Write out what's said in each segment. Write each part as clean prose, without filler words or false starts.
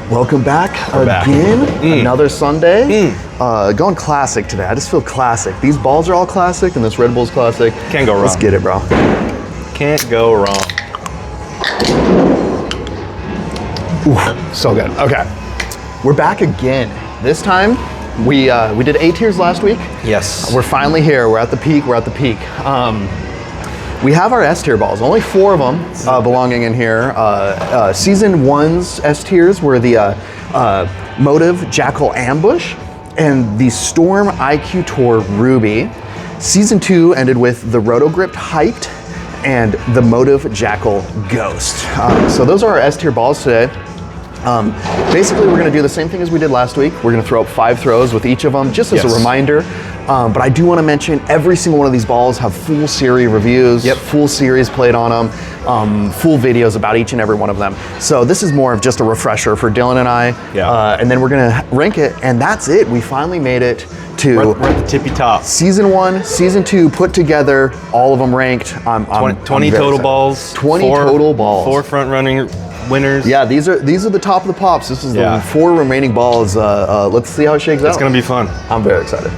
Welcome back again. Another Sunday. Going classic today. I just feel classic. These balls are all classic, and this Red Bull's classic. Can't go wrong. Let's get it, bro. Can't go wrong. Ooh, so good. Okay, we're back again. This time, we did A tiers last week. Yes. We're finally here. We're at the peak. We're at the peak. We have our S tier balls. Only 4 of them belonging in here. Season 1's S tiers were the Motive Jackal Ambush and the Storm IQ Tour Ruby. Season 2 ended with the Rotogripped Hyped and the Motive Jackal Ghost. So those are our S tier balls today. Basically, we're going to do the same thing as we did last week. We're going to throw up 5 throws with each of them, just as a reminder. But I do want to mention every single one of these balls have full series reviews, full series played on them, full videos about each and every one of them. So this is more of just a refresher for Dylan and I. And then we're going to rank it, and that's it. We finally made it to we're at the tippy top. Season 1, Season 2 put together, all of them ranked. 20 total excited. Balls. 20 total balls. 4 front running winners. Yeah, these are the top of the pops. This is the 4 remaining balls. Let's see how it shakes out. It's gonna be fun. I'm very excited.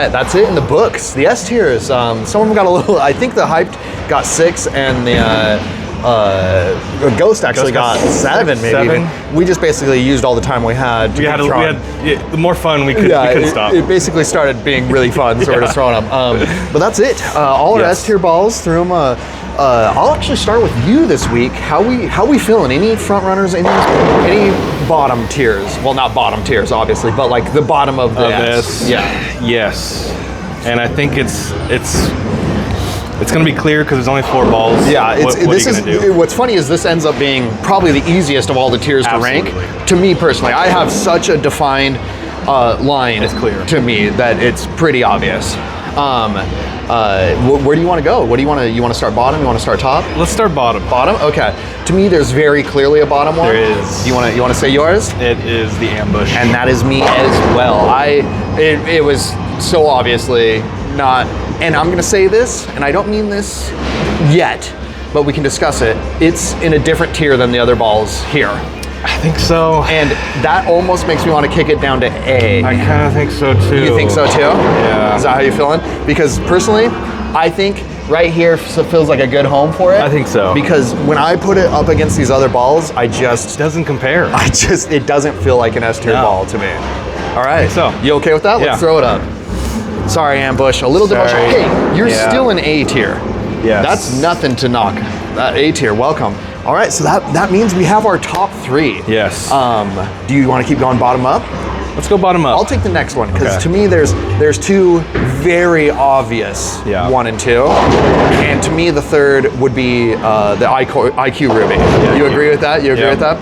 right, that's it in the books. The S tiers, some of them got a little, I think the Hyped got 6 and Ghost actually got got 7, maybe. 7. Even. We just basically used all the time we had. To We had, the more fun we could, we couldn't stop. It basically started being really fun, so we're just throwing them. But that's it. All our Yes. S tier balls, threw them. I'll actually start with you this week. How we feeling? Any front runners? Any bottom tiers? Well, not bottom tiers, obviously, but like the bottom of the S. this. Yeah. Yes. And I think it's going to be clear because there's only 4 balls. Yeah, what are you going to do? What's funny is this ends up being probably the easiest of all the tiers to rank. Absolutely. To me personally, I have such a defined line. It's clear. To me that it's pretty obvious. Where do you want to go? What do you want to? You want to start bottom? You want to start top? Let's start bottom. Bottom. Okay. To me, there's very clearly a bottom one. There is. You want to say yours? It is the ambush. And that is me as well. It was so obviously not, and I'm gonna say this, and I don't mean this yet, but we can discuss it. It's in a different tier than the other balls here. I think so. And that almost makes me want to kick it down to A. I kind of think so too. You think so too? Yeah. Is that how you're feeling? Because personally, I think right here feels like a good home for it. I think so. Because when I put it up against these other balls, It doesn't compare. it doesn't feel like an S tier No. ball to me. All right. so. You okay with that? Yeah. Let's throw it up. Sorry, Ambush. A little demotion. Sorry. Hey, you're Yeah. still in A tier. Yes. That's nothing to knock. That A tier, welcome. All right, so that means we have our top 3. Yes. Do you want to keep going bottom up? Let's go bottom up. I'll take the next one because Okay. to me there's 2 very obvious, Yeah. 1 and 2, and to me the third would be the IQ Ruby. You agree with that? You agree Yeah. with that?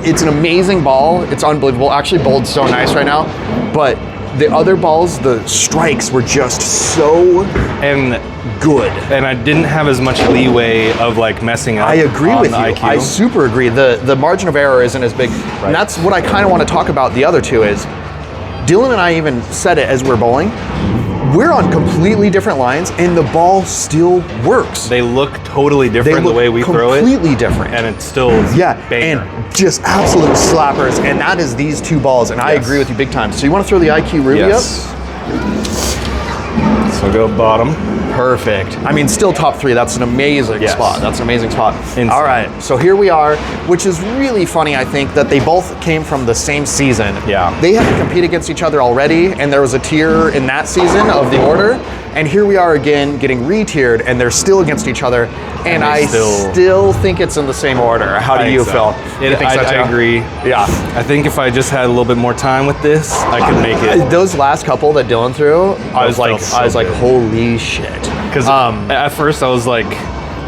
It's an amazing ball. It's unbelievable. Actually, bowled so nice right now, but the other balls, the strikes were just so and good. I didn't have as much leeway of like messing up. I agree on with the you. IQ. I super agree. The margin of error isn't as big. Right. And that's what I kind of want to talk about. The other 2 is, Dylan and I even said it as we're bowling. We're on completely different lines, and the ball still works. They look totally different the way we throw it, completely different. and it still Yeah, banger. and just absolute slappers, and that is these 2 balls, and I Yes. agree with you big time. So you want to throw the IQ Ruby Yes. So go bottom. up? Perfect. I mean, still top 3. That's an amazing Yes. spot. That's an amazing spot. Insane. All right, so here we are, which is really funny, I think, that they both came from the same season. Yeah. They had to compete against each other already, and there was a tier in that season of the order, and here we are again getting re-tiered, and they're still against each other, and they I still think it's in the same order. How do I you think so. feel? You think so I too? agree. Yeah. I think if I just had a little bit more time with this, I could make it. Those last couple that Dylan threw, I was felt so good. holy shit. Because at first I was like,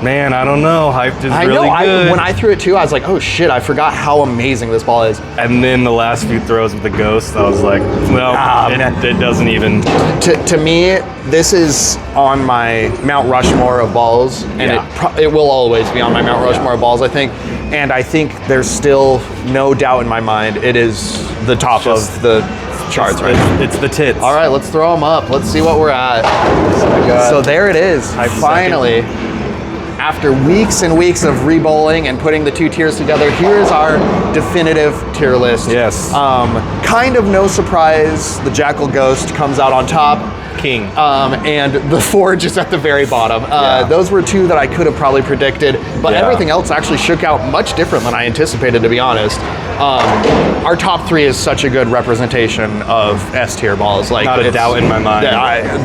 man, I don't know. Hyped is I really know. good. When I threw it too, I was like, oh shit, I forgot how amazing this ball is. and then the last few throws with the ghost, I was like, well, man. it doesn't even. To me, this is on my Mount Rushmore of balls, and Yeah. it will always be on my Mount Rushmore of balls, I think. And I think there's still no doubt in my mind it is the top Just- of the charts right now. It's the tits. All right, let's throw them up. Let's see what we're at. So there it is. Finally, after weeks and weeks of re-bowling and putting the 2 tiers together, here is our definitive tier list. Yes. Kind of no surprise, the Jackal Ghost comes out on top. King. And the Forge is at the very bottom. Those were 2 that I could have probably predicted, but Yeah. everything else actually shook out much different than I anticipated, to be honest. Our top 3 is such a good representation of S tier balls. Like, Not a it's- doubt in my mind.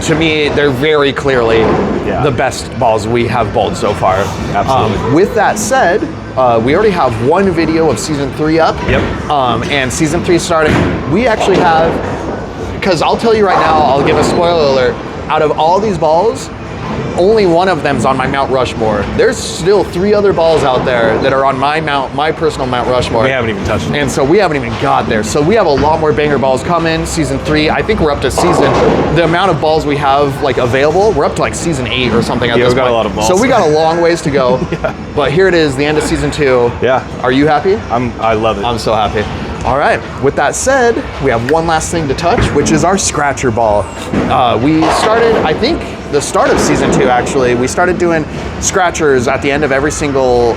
to me, they're very clearly Yeah. the best balls we have bowled so far. Absolutely. With that said, we already have 1 video of season 3 up. Yep. And season 3 starting. We actually have, because I'll tell you right now, I'll give a spoiler alert. Out of all these balls, only one of them's on my Mount Rushmore. There's still 3 other balls out there that are on my personal Mount Rushmore. We haven't even touched it. And so we haven't even got there. So we have a lot more banger balls coming. Season 3, I think we're up to the amount of balls we have like available, we're up to like season 8 or something at Yeah, this we've got point. a lot of balls. So we got a long ways to go. But here it is, the end of season 2. Yeah. Are you happy? I love it. I'm so happy. All right, with that said, we have one last thing to touch, which is our scratcher ball. We started, I think, the start of season 2 actually, we started doing scratchers at the end of every single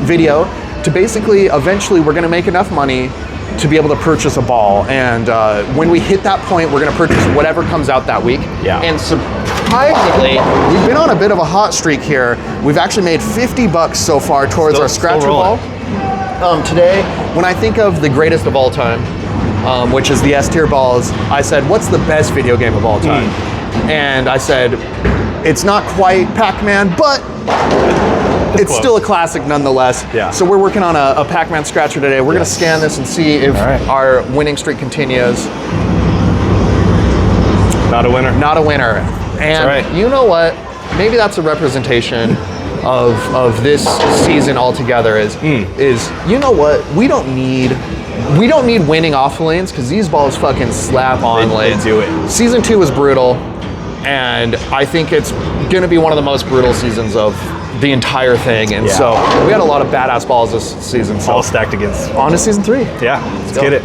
video to basically, eventually we're gonna make enough money to be able to purchase a ball. And when we hit that point, we're gonna purchase whatever comes out that week. Yeah. And surprisingly, we've been on a bit of a hot streak here. We've actually made $50 so far towards our scratcher ball. Today, when I think of the greatest of all time, which is the S tier balls, I said, what's the best video game of all time? And I said, it's not quite Pac-Man, but it's still a classic nonetheless. Yeah. So we're working on a Pac-Man scratcher today. We're gonna scan this and see if our winning streak continues. Not a winner. Not a winner. And you know what? Maybe that's a representation of this season altogether is you know what? We don't need winning off the lanes because these balls fucking slap on lanes. They do it. Season 2 was brutal, and I think it's gonna be one of the most brutal seasons of the entire thing. And so we had a lot of badass balls this season. So all stacked against. on to season 3. Yeah, let's get it.